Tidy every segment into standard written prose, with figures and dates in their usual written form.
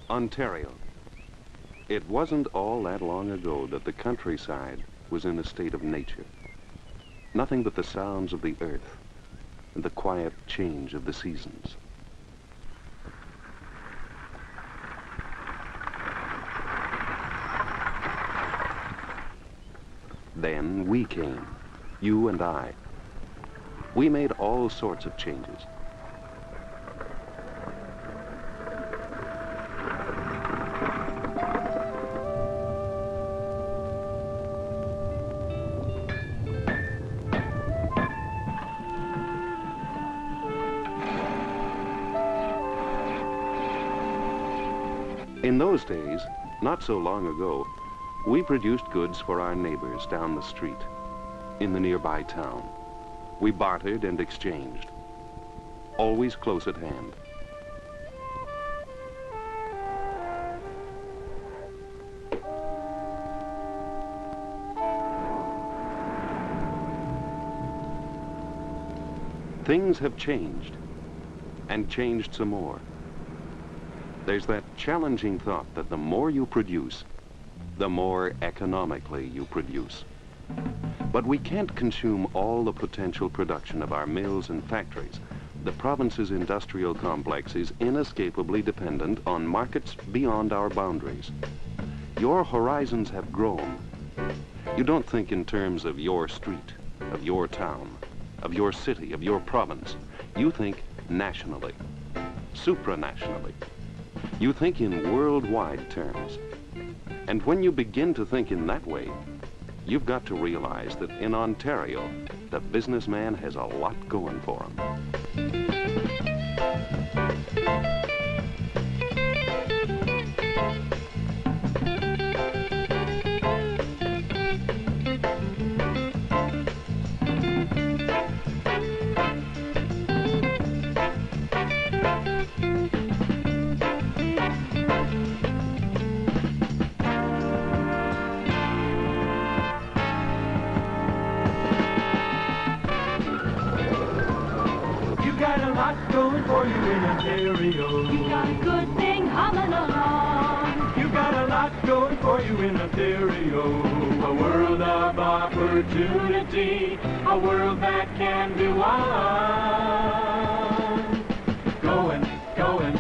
Ontario. It wasn't all that long ago that the countryside was in a state of nature. Nothing but the sounds of the earth and the quiet change of the seasons. Then we came, you and I. We made all sorts of changes. In those days, not so long ago, we produced goods for our neighbors down the street, in the nearby town. We bartered and exchanged, always close at hand. Things have changed, and changed some more. There's that challenging thought that the more you produce, the more economically you produce. But we can't consume all the potential production of our mills and factories. The province's industrial complex is inescapably dependent on markets beyond our boundaries. Your horizons have grown. You don't think in terms of your street, of your town, of your city, of your province. You think nationally, supranationally. You think in worldwide terms. And when you begin to think in that way, you've got to realize that in Ontario, the businessman has a lot going for him. You got a good thing humming along. You got a lot going for you in Ontario. A world of opportunity, a world that can go on. Going, going,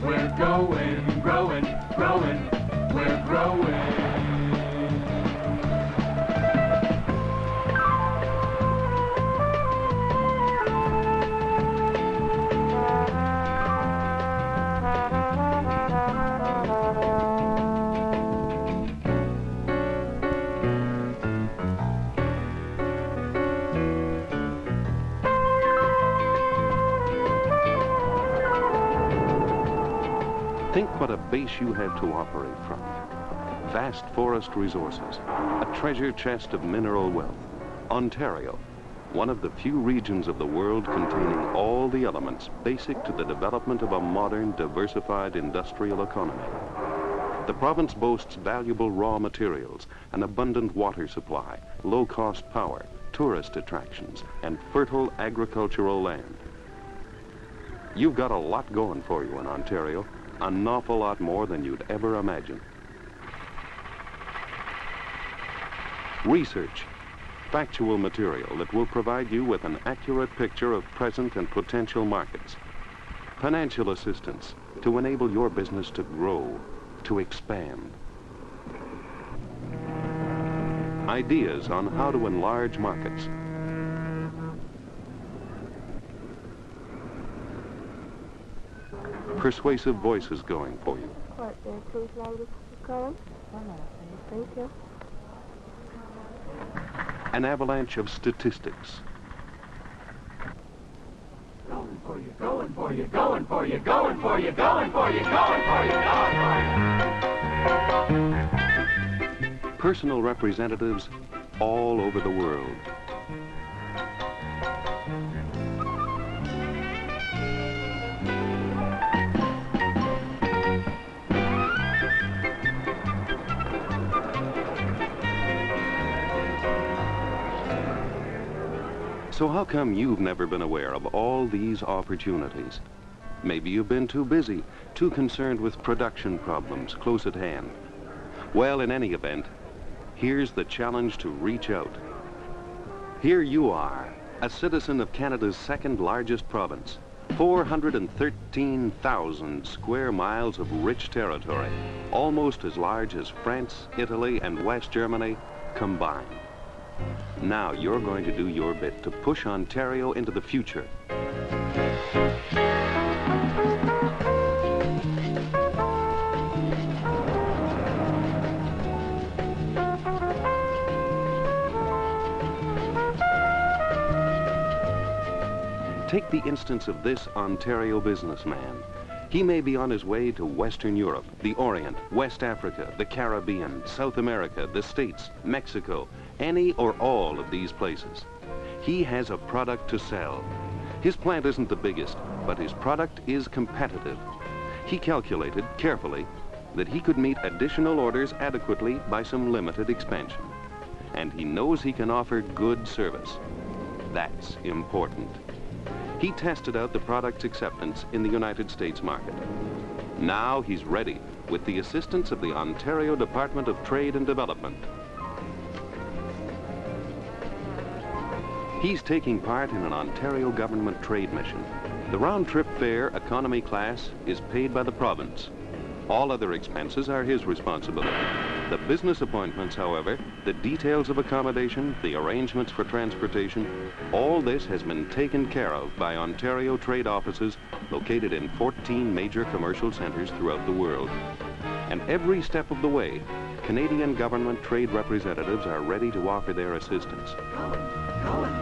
we're going, growing, growing, we're growing. Think what a base you have to operate from. Vast forest resources, a treasure chest of mineral wealth. Ontario, one of the few regions of the world containing all the elements basic to the development of a modern, diversified industrial economy. The province boasts valuable raw materials, an abundant water supply, low-cost power, tourist attractions, and fertile agricultural land. You've got a lot going for you in Ontario. An awful lot more than you'd ever imagine. Research, factual material that will provide you with an accurate picture of present and potential markets. Financial assistance to enable your business to grow, to expand. Ideas on how to enlarge markets. Persuasive voices going for you. Right there, please, ladies. Colin. Thank you. An avalanche of statistics. Going for you, going for you, going for you, going for you, going for you, going for you, going for you. Personal representatives all over the world. So how come you've never been aware of all these opportunities? Maybe you've been too busy, too concerned with production problems close at hand. Well, in any event, here's the challenge to reach out. Here you are, a citizen of Canada's second largest province, 413,000 square miles of rich territory, almost as large as France, Italy, and West Germany combined. Now you're going to do your bit to push Ontario into the future. Take the instance of this Ontario businessman. He may be on his way to Western Europe, the Orient, West Africa, the Caribbean, South America, the States, Mexico, any or all of these places. He has a product to sell. His plant isn't the biggest, but his product is competitive. He calculated carefully that he could meet additional orders adequately by some limited expansion. And he knows he can offer good service. That's important. He tested out the product's acceptance in the United States market. Now he's ready with the assistance of the Ontario Department of Trade and Development. He's taking part in an Ontario government trade mission. The round-trip fare economy class is paid by the province. All other expenses are his responsibility. The business appointments, however, the details of accommodation, the arrangements for transportation, all this has been taken care of by Ontario trade offices located in 14 major commercial centres throughout the world. And every step of the way, Canadian government trade representatives are ready to offer their assistance. Going.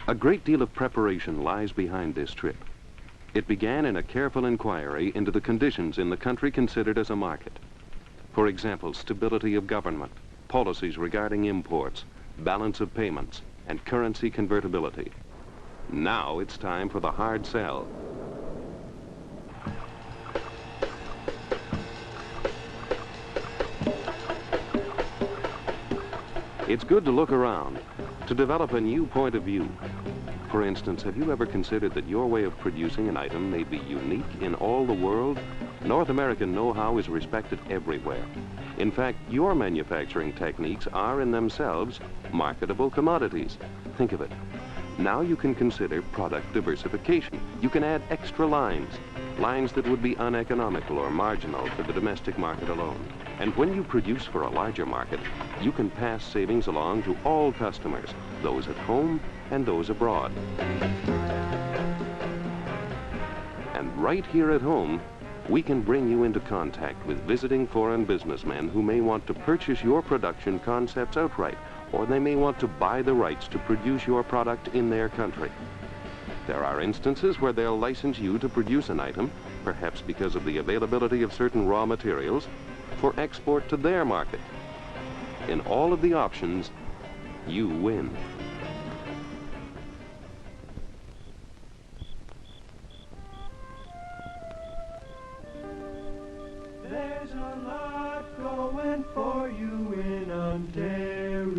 A great deal of preparation lies behind this trip. It began in a careful inquiry into the conditions in the country considered as a market. For example, stability of government, policies regarding imports, balance of payments, and currency convertibility. Now it's time for the hard sell. It's good to look around, to develop a new point of view. For instance, have you ever considered that your way of producing an item may be unique in all the world? North American know-how is respected everywhere. In fact, your manufacturing techniques are in themselves marketable commodities. Think of it. Now you can consider product diversification. You can add extra lines that would be uneconomical or marginal for the domestic market alone. And when you produce for a larger market, you can pass savings along to all customers, those at home and those abroad. And right here at home, we can bring you into contact with visiting foreign businessmen who may want to purchase your production concepts outright, or they may want to buy the rights to produce your product in their country. There are instances where they'll license you to produce an item, perhaps because of the availability of certain raw materials, for export to their market. In all of the options, you win. There's a lot going for you in Ontario.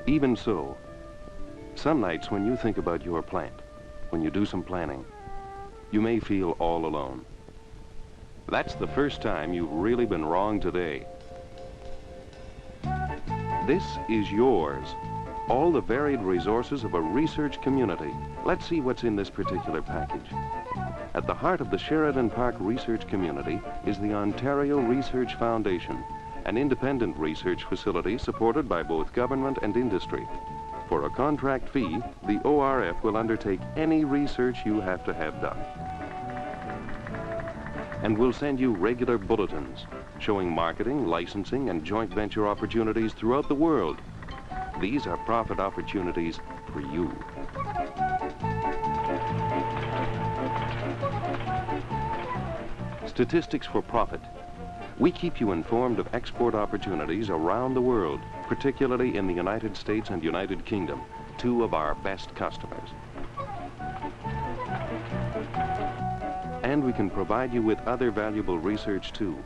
Even so, some nights when you think about your plant, when you do some planning, you may feel all alone. That's the first time you've really been wrong today. This is yours, all the varied resources of a research community. Let's see what's in this particular package. At the heart of the Sheridan Park Research Community is the Ontario Research Foundation, an independent research facility supported by both government and industry. For a contract fee, the ORF will undertake any research you have to have done. And we'll send you regular bulletins showing marketing, licensing, and joint venture opportunities throughout the world. These are profit opportunities for you. Statistics for profit. We keep you informed of export opportunities around the world, particularly in the United States and United Kingdom, two of our best customers. And we can provide you with other valuable research too.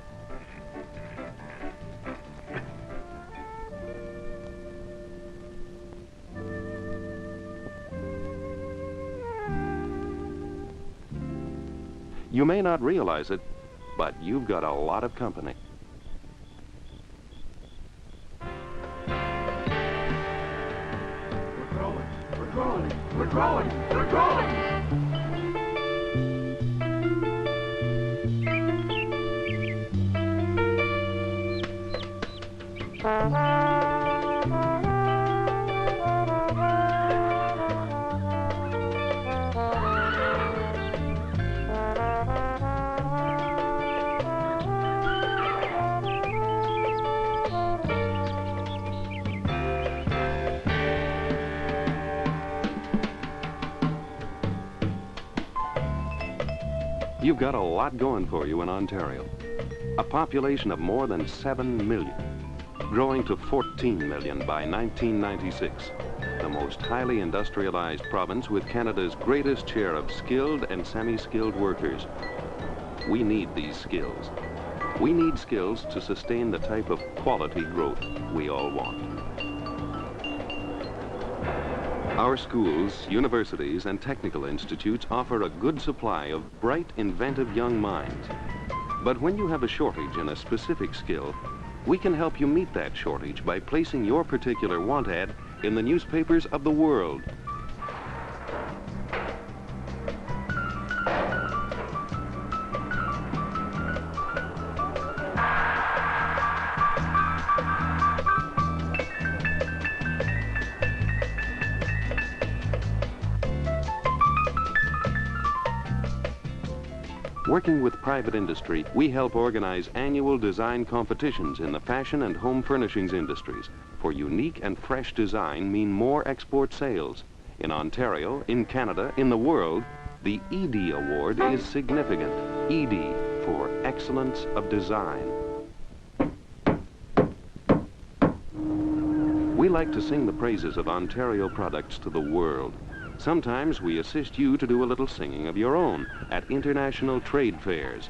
You may not realize it, but you've got a lot of company. We're growing, we're growing, we're growing! You've got a lot going for you in Ontario. A population of more than 7 million, growing to 14 million by 1996. The most highly industrialized province with Canada's greatest share of skilled and semi-skilled workers. We need these skills. We need skills to sustain the type of quality growth we all want. Our schools, universities, and technical institutes offer a good supply of bright, inventive young minds. But when you have a shortage in a specific skill, we can help you meet that shortage by placing your particular want ad in the newspapers of the world. Working with private industry, we help organize annual design competitions in the fashion and home furnishings industries. For unique and fresh design mean more export sales. In Ontario, in Canada, in the world, the ED award is significant. ED for Excellence of Design. We like to sing the praises of Ontario products to the world. Sometimes we assist you to do a little singing of your own at international trade fairs.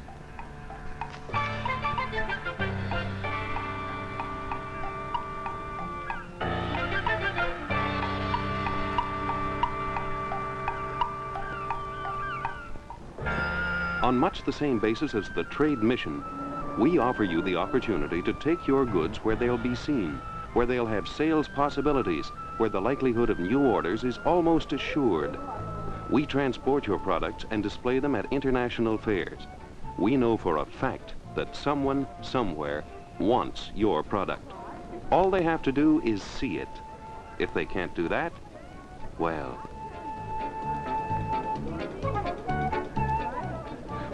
On much the same basis as the trade mission, we offer you the opportunity to take your goods where they'll be seen, where they'll have sales possibilities, where the likelihood of new orders is almost assured. We transport your products and display them at international fairs. We know for a fact that someone, somewhere, wants your product. All they have to do is see it. If they can't do that, well...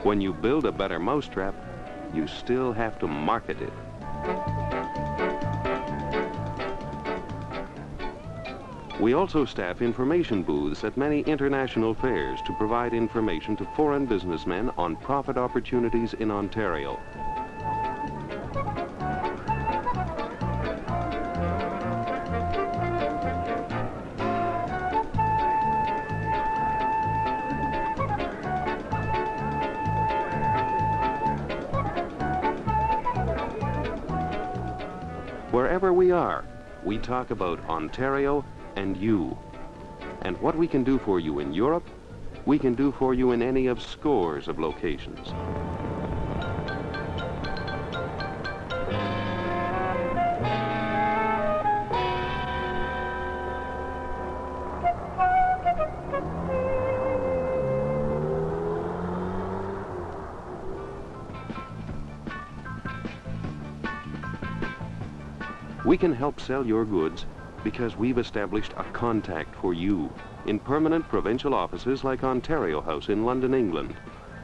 When you build a better mousetrap, you still have to market it. We also staff information booths at many international fairs to provide information to foreign businessmen on profit opportunities in Ontario. Wherever we are, we talk about Ontario and you. And what we can do for you in Europe, we can do for you in any of scores of locations. We can help sell your goods because we've established a contact for you in permanent provincial offices like Ontario House in London, England.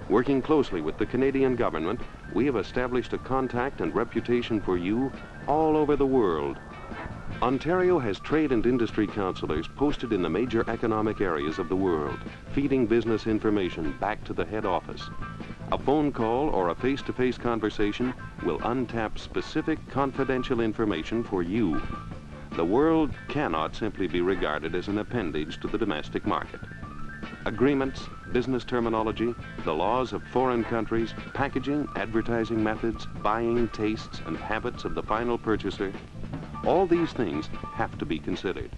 Working closely with the Canadian government, we have established a contact and reputation for you all over the world. Ontario has trade and industry counselors posted in the major economic areas of the world, feeding business information back to the head office. A phone call or a face-to-face conversation will untap specific confidential information for you. The world cannot simply be regarded as an appendage to the domestic market. Agreements, business terminology, the laws of foreign countries, packaging, advertising methods, buying tastes and habits of the final purchaser, all these things have to be considered.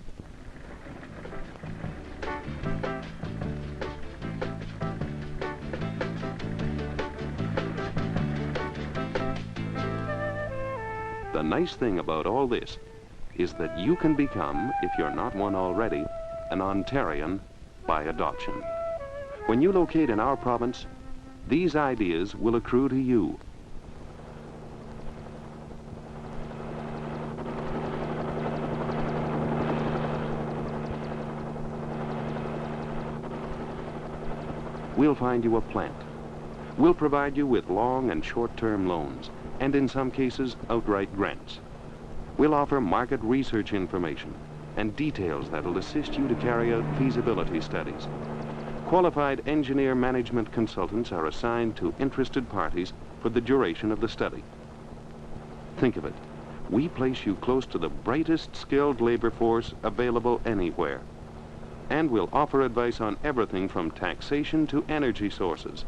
The nice thing about all this is that you can become, if you're not one already, an Ontarian by adoption. When you locate in our province, these ideas will accrue to you. We'll find you a plant. We'll provide you with long and short-term loans, and in some cases, outright grants. We'll offer market research information and details that'll assist you to carry out feasibility studies. Qualified engineer management consultants are assigned to interested parties for the duration of the study. Think of it. We place you close to the brightest skilled labor force available anywhere. And we'll offer advice on everything from taxation to energy sources.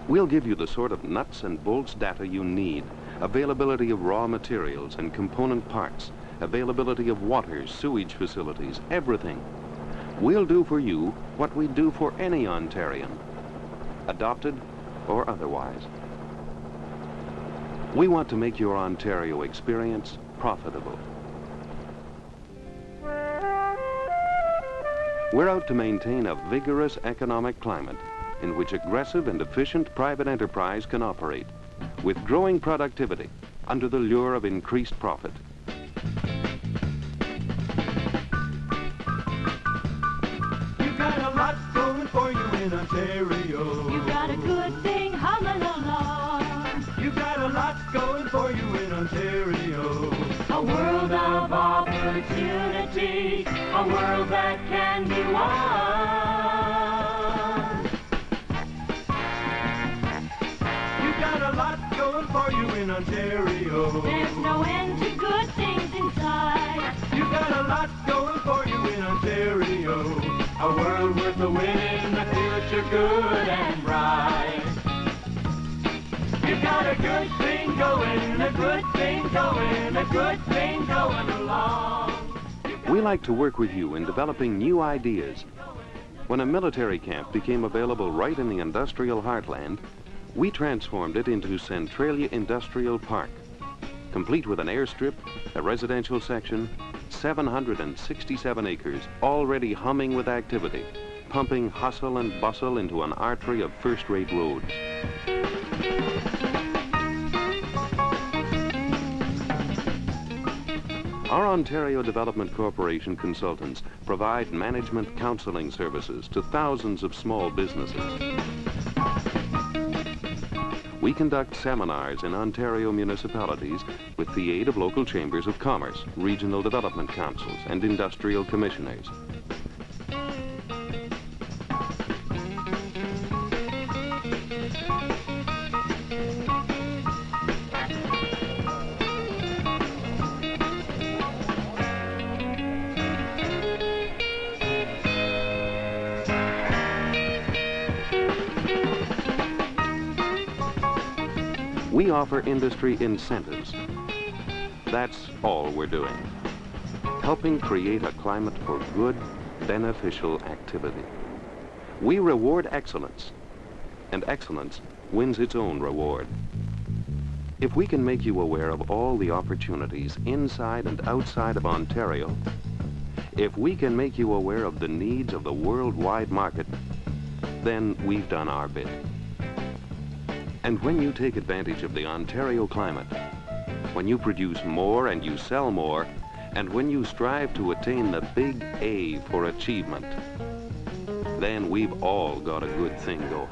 We'll give you the sort of nuts and bolts data you need, availability of raw materials and component parts, availability of water, sewage facilities, everything. We'll do for you what we do for any Ontarian, adopted or otherwise. We want to make your Ontario experience profitable. We're out to maintain a vigorous economic climate in which aggressive and efficient private enterprise can operate, with growing productivity under the lure of increased profit. You've got a lot going for you in Ontario. You've got a good thing humming along. You've got a lot going for you in Ontario. A world of opportunity, a world that can be won. You've got a lot going for you in Ontario. There's no end to good things inside. You've got a lot going for you in Ontario. A world worth the winning, the future good and bright. You've got a good thing going, a good thing going, a good thing going along. We like to work with you in developing new ideas. When a military camp became available right in the industrial heartland, we transformed it into Centralia Industrial Park, complete with an airstrip, a residential section, 767 acres, already humming with activity, pumping hustle and bustle into an artery of first-rate roads. Our Ontario Development Corporation consultants provide management counseling services to thousands of small businesses. We conduct seminars in Ontario municipalities with the aid of local chambers of commerce, regional development councils, and industrial commissioners. We offer industry incentives. That's all we're doing. Helping create a climate for good, beneficial activity. We reward excellence, and excellence wins its own reward. If we can make you aware of all the opportunities inside and outside of Ontario, if we can make you aware of the needs of the worldwide market, then we've done our bit. And when you take advantage of the Ontario climate, when you produce more and you sell more, and when you strive to attain the big A for achievement, then we've all got a good thing going.